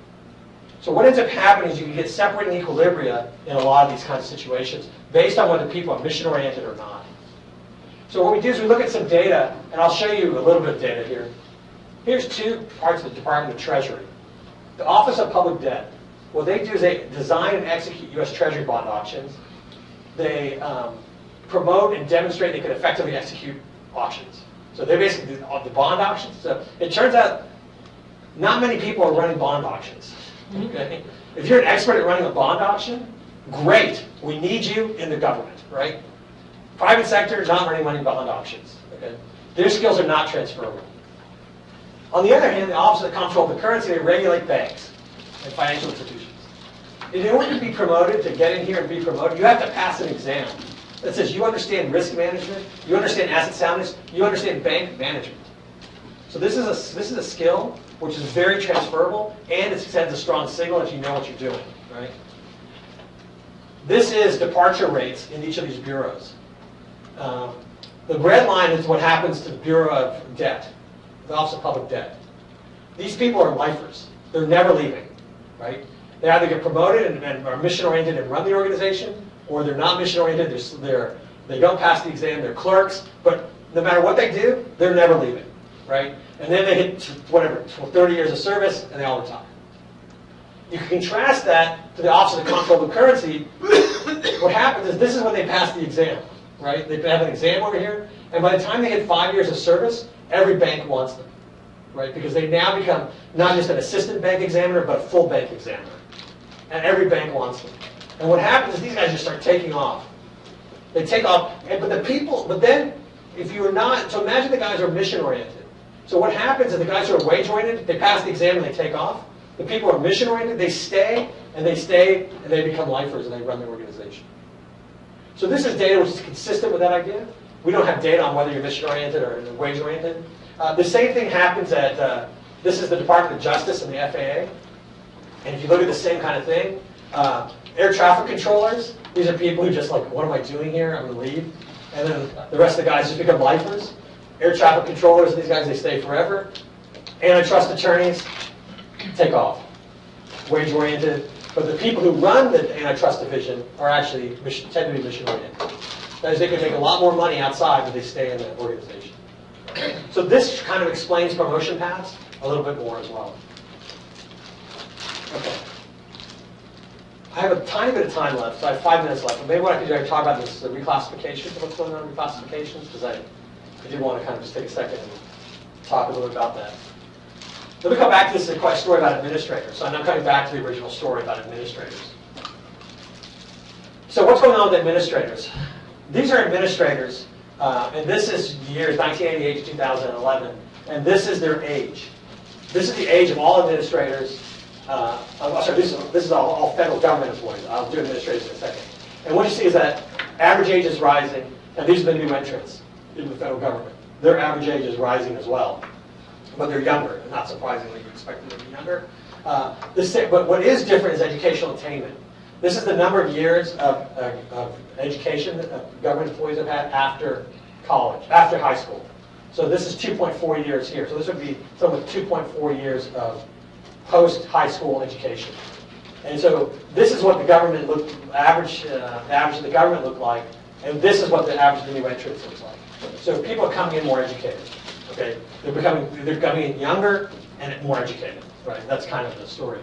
So what ends up happening is you can get separating equilibria in a lot of these kinds of situations based on whether people are mission-oriented or not. So what we do is we look at some data, and I'll show you a little bit of data here. Here's two parts of the Department of Treasury. The Office of Public Debt. What they do is they design and execute U.S. Treasury bond auctions. They promote and demonstrate they can effectively execute auctions. So they basically do the bond auctions. So it turns out not many people are running bond auctions. Okay? If you're an expert at running a bond auction, great. We need you in the government, right? Private sector is not running money bond auctions. Okay? Their skills are not transferable. On the other hand, the Office of the Comptroller of the Currency, they regulate banks and financial institutions. In order to be promoted, to get in here and be promoted, you have to pass an exam that says you understand risk management, you understand asset soundness, you understand bank management. So this is a skill which is very transferable, and it sends a strong signal that you know what you're doing, right? This is departure rates in each of these bureaus. The red line is what happens to the Bureau of Debt, the Office of Public Debt. These people are lifers. They're never leaving, right? They either get promoted and are mission-oriented and run the organization, or they're not mission-oriented, they don't pass the exam, they're clerks, but no matter what they do, they're never leaving, right? And then they hit, 30 years of service, and they all retire. You can contrast that to the Office of the Comptroller of the Currency. What happens is this is when they pass the exam, right? They have an exam over here, and by the time they hit 5 years of service, every bank wants them, right? Because they now become not just an assistant bank examiner, but a full bank examiner. And every bank wants them. And what happens is these guys just start taking off. They take off, but then if you are not, so imagine the guys are mission-oriented. So what happens is the guys who are wage-oriented, they pass the exam and they take off. The people who are mission-oriented, they stay, and they become lifers, and they run the organization. So this is data which is consistent with that idea. We don't have data on whether you're mission-oriented or wage-oriented. The same thing happens at, this is the Department of Justice and the FAA. And if you look at the same kind of thing, air traffic controllers, these are people who just like, what am I doing here? I'm going to leave. And then the rest of the guys just become lifers. Air traffic controllers, these guys, they stay forever. Antitrust attorneys take off, wage-oriented. But the people who run the antitrust division are actually tend to be mission-oriented. That is, they can make a lot more money outside, but they stay in the organization. So this kind of explains promotion paths a little bit more as well. Okay. I have a tiny bit of time left, so I have 5 minutes left. But maybe what I could do is talk about this, the reclassifications, what's going on in reclassifications, because I do want to kind of just take a second and talk a little bit about that. Let me come back to this story about administrators. So I'm now coming back to the original story about administrators. So what's going on with administrators? These are administrators, and this is years 1988 to 2011, and this is their age. This is the age of all administrators. This is all federal government employees. I'll do administrators in a second. And what you see is that average age is rising, and these are the new entrants in the federal government. Their average age is rising as well, but they're younger. And not surprisingly, you expect them to be younger. But what is different is educational attainment. This is the number of years of education that government employees have had after college, after high school. So this is 2.4 years here. So this would be someone with 2.4 years of post-high school education. And so this is what the government average of the government look like, and this is what the average of the new entrants looks like. So people are coming in more educated. Okay, they're coming in younger and more educated. right? That's kind of the story.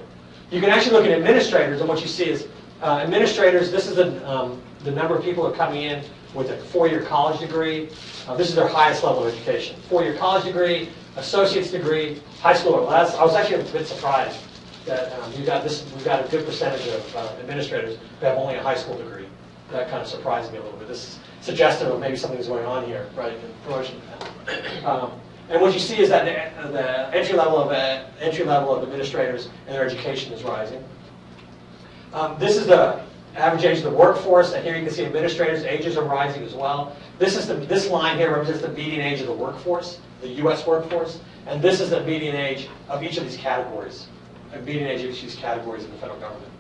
You can actually look at administrators, and what you see is administrators, this is the number of people who are coming in with a 4-year college degree. This is their highest level of education. 4-year college degree, associate's degree, high school or less. I was actually a bit surprised that we've got a good percentage of administrators who have only a high school degree. That kind of surprised me a little bit. This is suggestive of maybe something's going on here, right, in promotion. And what you see is that the entry level of administrators and their education is rising. This is the average age of the workforce, and here you can see administrators' ages are rising as well. This line here represents the median age of the workforce, the U.S. workforce, and this is the median age of each of these categories, the median age of each of these categories in the federal government.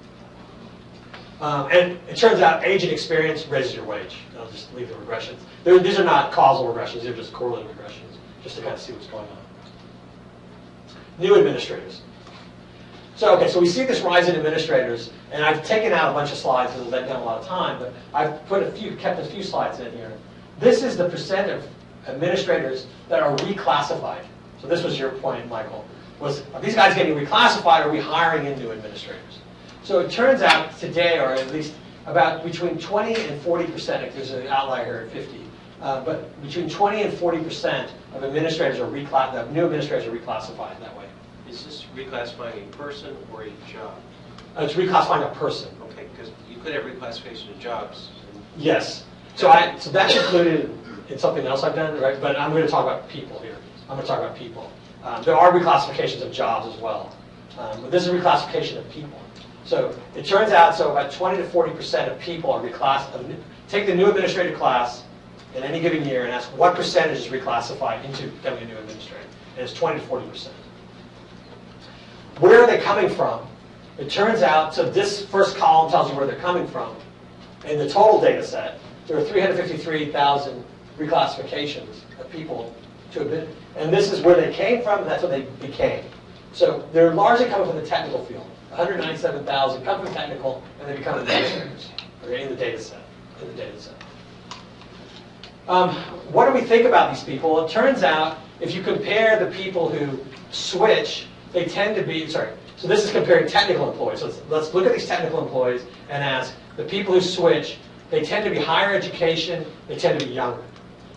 And it turns out age and experience raises your wage. I'll just leave the regressions. These are not causal regressions, they're just correlative regressions, just to kind of see what's going on. New administrators. So we see this rise in administrators, and I've taken out a bunch of slides because I've done a lot of time, but I've kept a few slides in here. This is the percent of administrators that are reclassified. So this was your point, Michael, was, are these guys getting reclassified, or are we hiring in new administrators? So it turns out today, or at least about between 20 and 40%, there's an outlier here at 50, but between 20 and 40% of administrators are new administrators are reclassified that way. Is this reclassifying a person or a job? It's reclassifying a person. Okay, because you could have reclassification of jobs. Yes. So that's included in something else I've done, right? But I'm going to talk about people here. I'm going to talk about people. There are reclassifications of jobs as well. But this is a reclassification of people. So it turns out, about 20 to 40% of people are take the new administrative class in any given year and ask what percentage is reclassified into becoming a new administrator. And it's 20 to 40%. Where are they coming from? It turns out, so this first column tells you where they're coming from. In the total data set, there are 353,000 reclassifications of people to have been, and this is where they came from, and that's what they became. So they're largely coming from the technical field. 197,000 come from technical, and they become administrators. Okay, in the data set. What do we think about these people? Well, it turns out, if you compare the people who switch, they tend to be, so this is comparing technical employees. So let's look at these technical employees and ask, the people who switch, they tend to be higher education, they tend to be younger.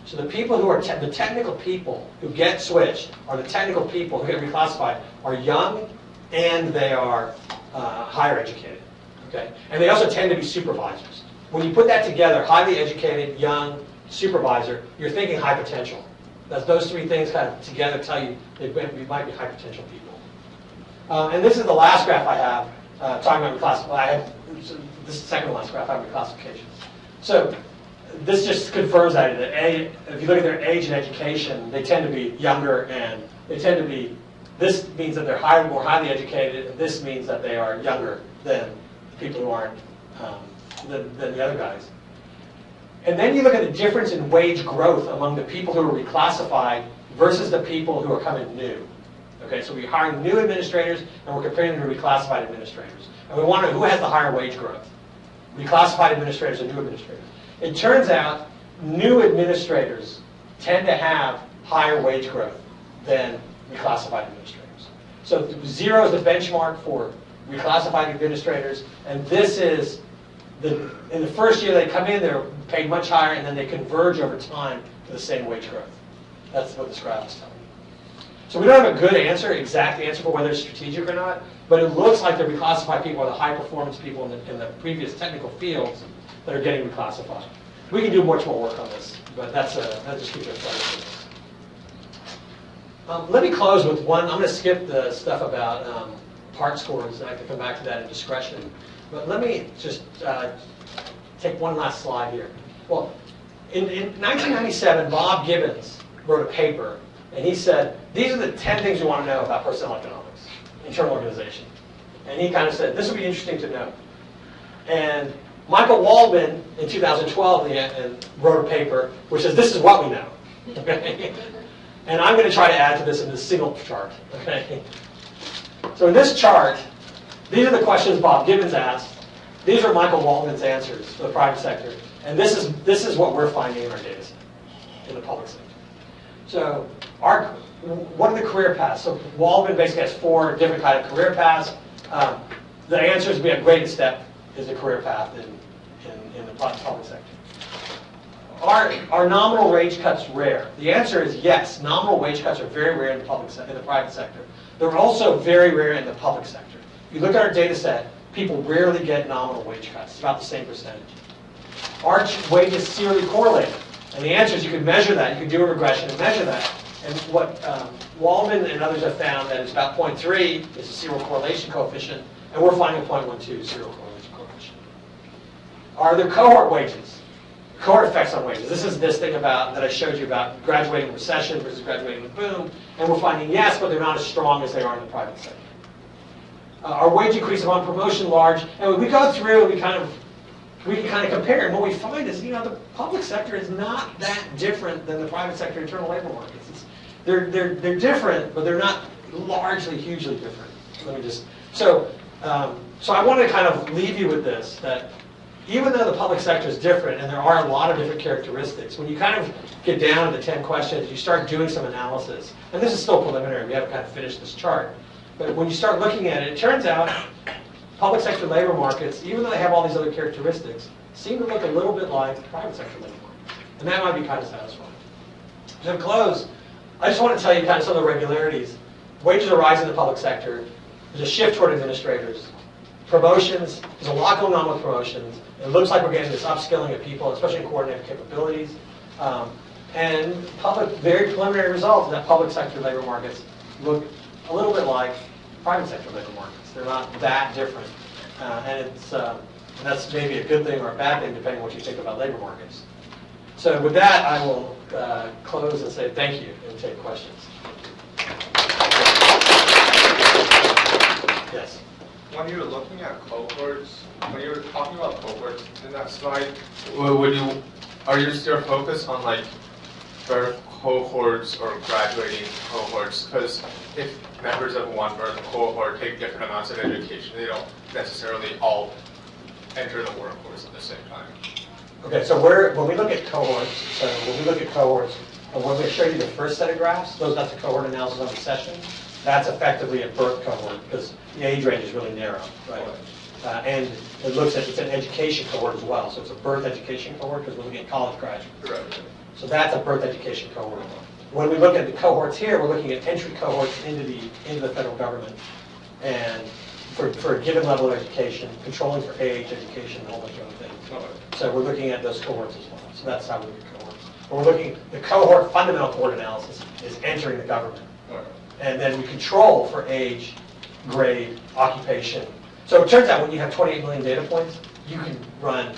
So the people who are, the technical people who get switched, or the technical people who get reclassified, are young and they are higher educated. Okay? And they also tend to be supervisors. When you put that together, highly educated, young, supervisor, you're thinking high potential. Those three things kind of together tell you they might be high potential people. And this is the last graph I have, talking about reclassification. This is the second last graph I have reclassification. So this just confirms that if you look at their age and education, they tend to be younger, and they tend to be, this means that they're more highly educated, and this means that they are younger than people who aren't, than the other guys. And then you look at the difference in wage growth among the people who are reclassified versus the people who are coming new. Okay, so we're hiring new administrators, and we're comparing them to reclassified administrators. And we want to know who has the higher wage growth, reclassified administrators or new administrators. It turns out new administrators tend to have higher wage growth than reclassified administrators. So 0 is the benchmark for reclassified administrators, and this is in the first year they come in, they're paid much higher, and then they converge over time to the same wage growth. That's what this graph is telling you. So we don't have a good answer, exact answer for whether it's strategic or not, but it looks like the reclassified people are the high performance people in the previous technical fields that are getting reclassified. We can do much more work on this, but that just gives you a flavor for this. Let me close with one. I'm going to skip the stuff about part scores, and I can come back to that in discretion. But let me just take one last slide here. Well, in 1997, Bob Gibbons wrote a paper, and he said, these are the 10 things you want to know about personnel economics, internal organization. And he kind of said, this would be interesting to know. And Michael Waldman, in 2012, wrote a paper which says, this is what we know. Okay? And I'm going to try to add to this in this single chart. Okay? So in this chart, these are the questions Bob Gibbons asked. These are Michael Waldman's answers for the private sector. And this is what we're finding in our data set, in the public sector. So What are the career paths? So Waldman basically has 4 different kind of career paths. The answer is we have greatest step is a career path in the public sector. Are nominal wage cuts rare? The answer is yes. Nominal wage cuts are very rare in the private sector. They're also very rare in the public sector. If you look at our data set, people rarely get nominal wage cuts. It's about the same percentage. Are wages serially correlated? And the answer is you can measure that. You can do a regression and measure that. And what Waldman and others have found that it's about 0.3 is a serial correlation coefficient, and we're finding a 0.12 serial correlation coefficient. Are there cohort wages? Cohort effects on wages. This is this thing about that I showed you about graduating recession versus graduating with boom, and we're finding yes, but they're not as strong as they are in the private sector. Our wage increase upon promotion large, and when we go through, we can kind of compare, and what we find is, the public sector is not that different than the private sector internal labor markets. They're different, but they're not largely, hugely different. So I want to kind of leave you with this, that even though the public sector is different, and there are a lot of different characteristics, when you kind of get down to the 10 questions, you start doing some analysis, and this is still preliminary, we haven't kind of finished this chart, but when you start looking at it, it turns out public sector labor markets, even though they have all these other characteristics, seem to look a little bit like private sector labor markets. And that might be kind of satisfying. To close, I just want to tell you kind of some of the regularities. Wages are rising in the public sector. There's a shift toward administrators. Promotions, there's a lot going on with promotions. It looks like we're getting this upskilling of people, especially in coordinated capabilities. And very preliminary results in that public sector labor markets look a little bit like private sector labor markets. They're not that different. And that's maybe a good thing or a bad thing, depending on what you think about labor markets. So with that, I will close and say thank you and take questions. Yes? When you're looking at cohorts, when you're talking about cohorts in that slide, are you still focused on like birth cohorts or graduating cohorts? Because if members of one birth cohort take different amounts of education, they don't necessarily all enter the workforce at the same time. Okay, so when we look at cohorts, and when we show you the first set of graphs, that's a cohort analysis of recession. That's effectively a birth cohort because the age range is really narrow, right? And it's an education cohort as well. So it's a birth education cohort because we're looking at college graduates. Right. So that's a birth education cohort. When we look at the cohorts here, we're looking at entry cohorts into the federal government, and for a given level of education, controlling for age, education, and a whole bunch of other things. So we're looking at those cohorts as well. So that's how we look at cohorts. But we're looking, the cohort, fundamental cohort analysis is entering the government. And then we control for age, grade, occupation. So it turns out when you have 28 million data points, you can run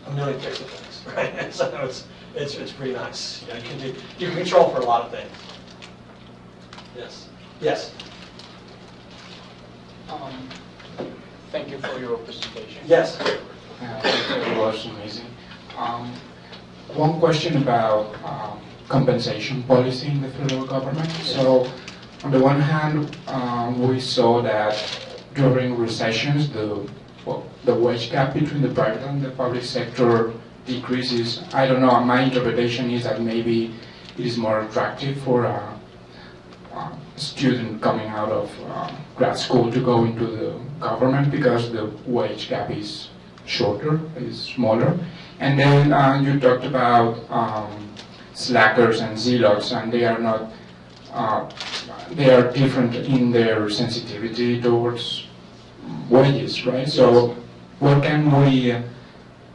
a million pixel things, right? And so it's pretty nice. You can control for a lot of things. Yes. Yes. Thank you for your presentation. Yes. It was amazing. One question about compensation policy in the federal government. So, on the one hand, we saw that during recessions, the wage gap between the private and the public sector decreases. I don't know. My interpretation is that maybe it is more attractive for a student coming out of grad school to go into the government because the wage gap is shorter, is smaller. And then you talked about slackers and zealots, and they are not, they are different in their sensitivity towards wages, right? So what can we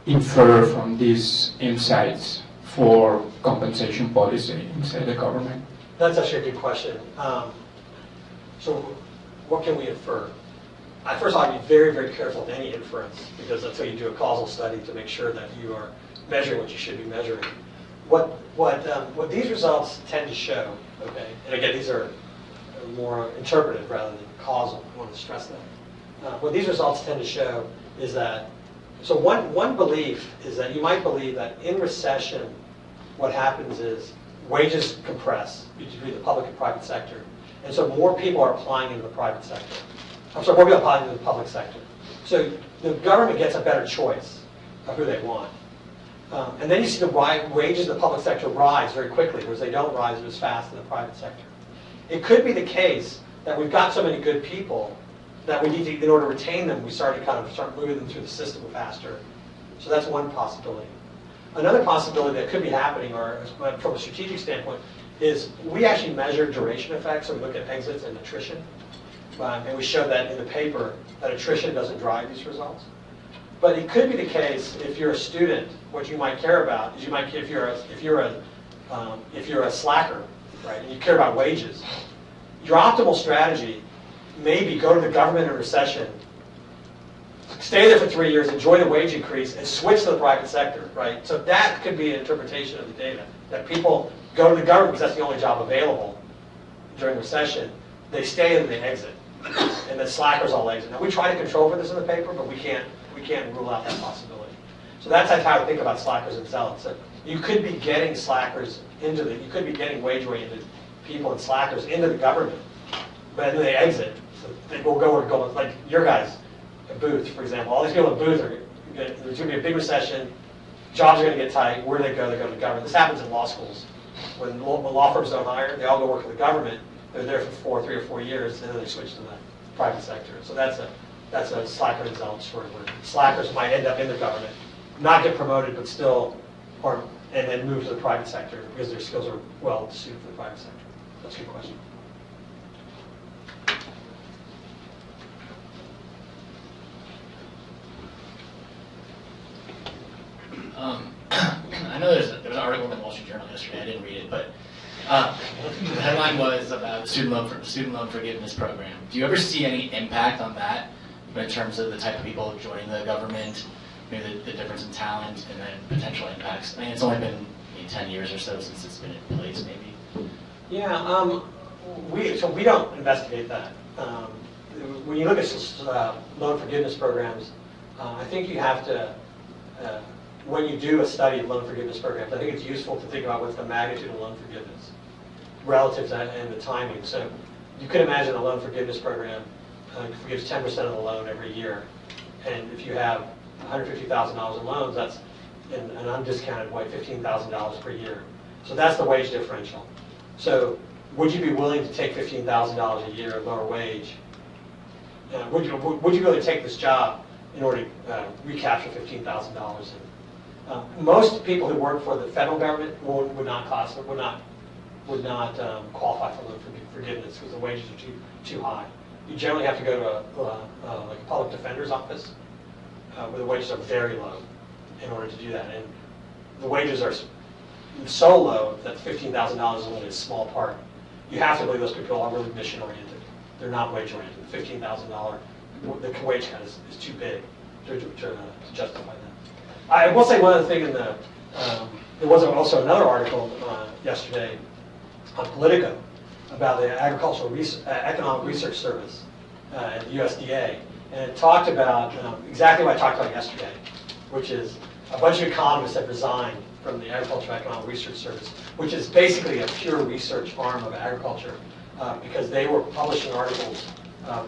infer from these insights for compensation policy inside the government? That's actually a good question. So what can we infer? First of all, I'd be very, very careful of any inference, because until you do a causal study to make sure that you are measuring what you should be measuring. What these results tend to show, okay, and again, these are more interpretive rather than causal, I want to stress that. What these results tend to show is that, so one belief is that you might believe that in recession, what happens is wages compress between the public and private sector, and so more people are applying into the private sector. I'm sorry, more people are applying into the public sector. So the government gets a better choice of who they want. And then you see the wages in the public sector rise very quickly, whereas they don't rise as fast in the private sector. It could be the case that we've got so many good people that we need to, in order to retain them, we start moving them through the system faster. So that's one possibility. Another possibility that could be happening, or from a strategic standpoint, is we actually measure duration effects. So we look at exits and attrition, and we show that in the paper that attrition doesn't drive these results. But it could be the case if you're a student, what you might care about is if you're a slacker, right, and you care about wages, your optimal strategy may be go to the government in a recession, stay there for 3 years, enjoy the wage increase, and switch to the private sector, right? So that could be an interpretation of the data, that people go to the government because that's the only job available during recession. They stay and they exit, and then slackers all exit. Now we try to control for this in the paper, but we can't rule out that possibility. So that's how I think about slackers and zealots. So you could be getting slackers you could be getting wage-oriented people and slackers into the government, but then they exit. So they will go like your guys at Booth, for example. All these people at Booth there's going to be a big recession. Jobs are going to get tight. Where do they go? They go to the government. This happens in law schools. When law firms don't hire, they all go work for the government. They're there for 3 or 4 years, and then they switch to the private sector. So that's a slacker and zealot story where slackers might end up in the government, not get promoted, but still, and then move to the private sector because their skills are well suited for the private sector. That's a good question. I know there was an article in the Wall Street Journal yesterday. I didn't read it, but the headline was about the student loan forgiveness program. Do you ever see any impact on that in terms of the type of people joining the government, maybe the difference in talent, and then potential impacts? I mean, it's only been 10 years or so since it's been in place, maybe. Yeah, we don't investigate that. When you look at loan forgiveness programs, I think you have to. When you do a study of loan forgiveness programs, I think it's useful to think about what's the magnitude of loan forgiveness relative to that and the timing. So you could imagine a loan forgiveness program forgives 10% of the loan every year. And if you have $150,000 in loans, that's in an undiscounted way, $15,000 per year. So that's the wage differential. So would you be willing to take $15,000 a year at lower wage? Would you really take this job in order to recapture $15,000? Most people who work for the federal government would not qualify for loan forgiveness because the wages are too high. You generally have to go to like a public defender's office where the wages are very low in order to do that. And the wages are so low that $15,000 is only a small part. You have to believe those people are really mission-oriented. They're not wage-oriented. The $15,000, the wage cut is too big to justify that. I will say one other thing there was also another article yesterday on Politico about the Economic Research Service at USDA, and it talked about exactly what I talked about yesterday, which is a bunch of economists have resigned from the Agricultural Economic Research Service, which is basically a pure research arm of agriculture, because they were publishing articles.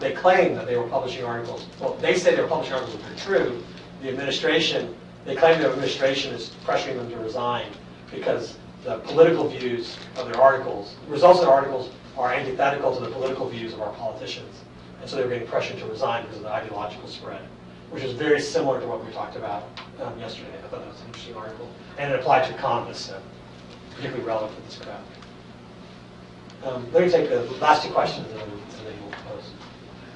They claimed that they were publishing articles. Well, they say they were publishing articles that are true. The administration, they claim the administration is pressuring them to resign because the political views of their articles, the results of their articles are antithetical to the political views of our politicians. And so they were getting pressured to resign because of the ideological spread, which is very similar to what we talked about yesterday. I thought that was an interesting article. And it applied to economists, so particularly relevant for this crowd. Let me take the last two questions and then we'll close.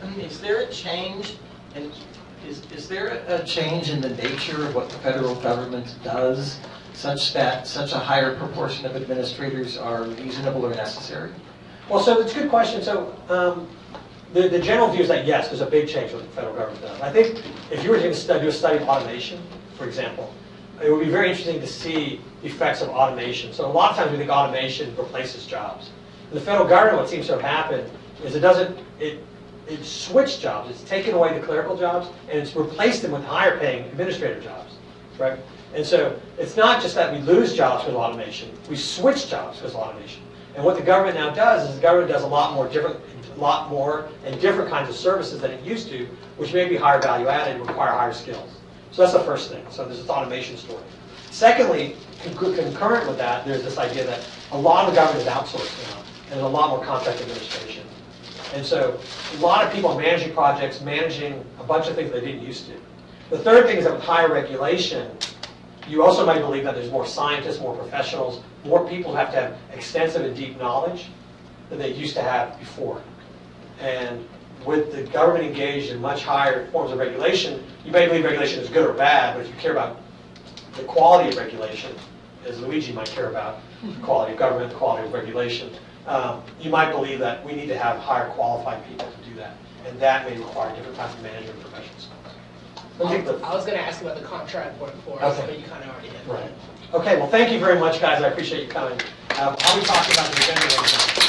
I mean, is there a change, and is there a change in the nature of what the federal government does such that such a higher proportion of administrators are reasonable or necessary? Well, so it's a good question. So the general view is that yes, there's a big change what the federal government does. I think if you were to do a study of automation, for example, it would be very interesting to see the effects of automation. So a lot of times we think automation replaces jobs. In the federal government, what seems to have happened is it switched jobs. It's taken away the clerical jobs and it's replaced them with higher paying administrative jobs, right? And so it's not just that we lose jobs because of automation, we switch jobs because of automation. And what the government now does is the government does a lot more and different kinds of services than it used to, which may be higher value added and require higher skills. So that's the first thing. So there's this automation story. Secondly, concurrent with that, there's this idea that a lot of the government is outsourced now, and there's a lot more contract administration. And so a lot of people are managing projects, managing a bunch of things they didn't used to. The third thing is that with higher regulation, you also might believe that there's more scientists, more professionals, more people who have to have extensive and deep knowledge than they used to have before. And with the government engaged in much higher forms of regulation, you may believe regulation is good or bad, but if you care about the quality of regulation, as Luigi might care about the quality of government, the quality of regulation, you might believe that we need to have higher qualified people to do that. And that may require different kinds of management professionals. I was going to ask about the contract workforce, Okay. but you kind of already did. Right. Okay, well, thank you very much, guys. I appreciate you coming. I'll be talking about the agenda later.